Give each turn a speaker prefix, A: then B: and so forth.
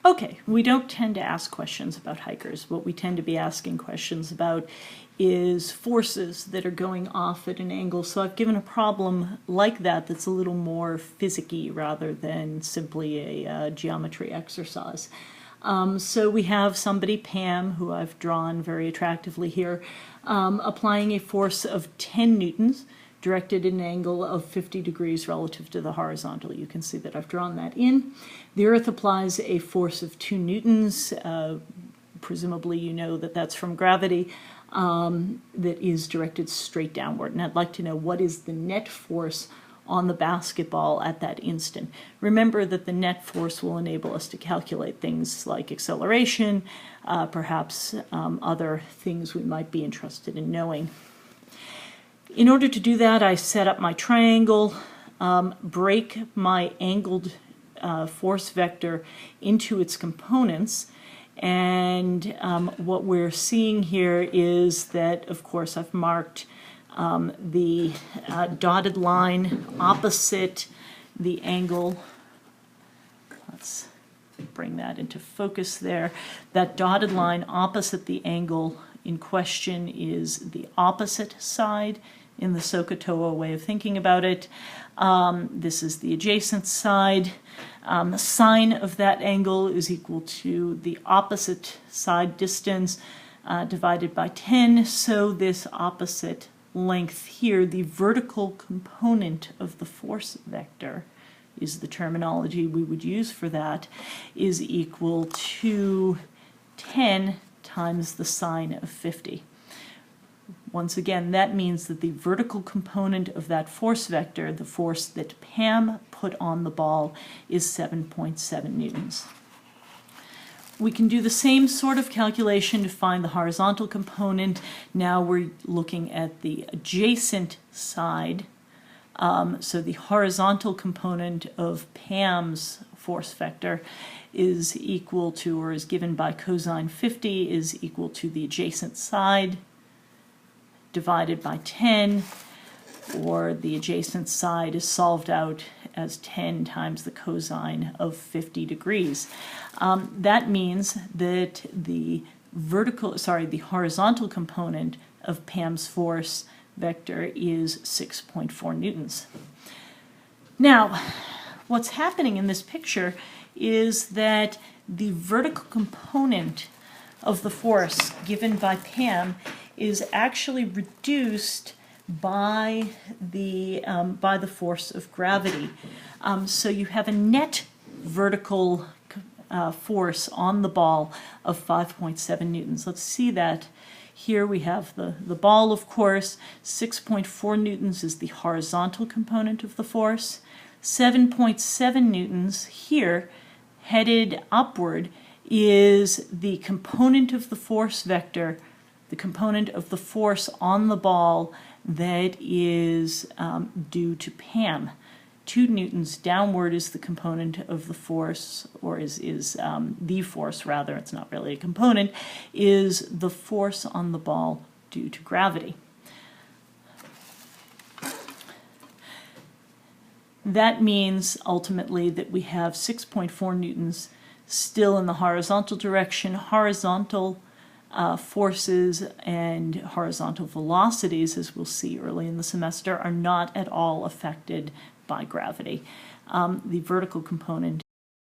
A: Okay, we don't tend to ask questions about hikers. What we tend to be asking questions about is forces that are going off at an angle. So I've given a problem like that that's a little more physics-y rather than simply a geometry exercise. So we have somebody, Pam, who I've drawn very attractively here, applying a force of 10 newtons directed at an angle of 50 degrees relative to the horizontal. You can see that I've drawn that in. The Earth applies a force of 2 newtons. Presumably you know that that's from gravity, that is directed straight downward. And I'd like to know what is the net force on the basketball at that instant. Remember that the net force will enable us to calculate things like acceleration, perhaps other things we might be interested in knowing. In order to do that, I set up my triangle, break my angled force vector into its components, and what we're seeing here is that, of course, I've marked the dotted line opposite the angle. Let's bring that into focus there. That dotted line opposite the angle in question is the opposite side in the SOHCAHTOA way of thinking about it. This is the adjacent side. The sine of that angle is equal to the opposite side distance divided by 10. So this opposite length here, the vertical component of the force vector, is the terminology we would use for that, is equal to 10 times the sine of 50. Once again, that means that the vertical component of that force vector, the force that Pam put on the ball, is 7.7 newtons. We can do the same sort of calculation to find the horizontal component. Now we're looking at the adjacent side. So the horizontal component of Pam's force vector is equal to, or is given by cosine 50, is equal to the adjacent side divided by 10, or the adjacent side is solved out as 10 times the cosine of 50 degrees. That means that the horizontal component of Pam's force vector is 6.4 newtons. Now, what's happening in this picture is that the vertical component of the force given by Pam is actually reduced by the force of gravity. So you have a net vertical force on the ball of 5.7 newtons. Let's see that. Here we have the ball, of course. 6.4 newtons is the horizontal component of the force. 7.7 newtons here, headed upward, is the component of the force vector, the component of the force on the ball that is due to Pam. 2 newtons downward is the component of the force, or is the force rather, it's not really a component, is the force on the ball due to gravity. That means ultimately that we have 6.4 newtons still in the horizontal direction. Horizontal forces and horizontal velocities, as we'll see early in the semester, are not at all affected by gravity. The vertical component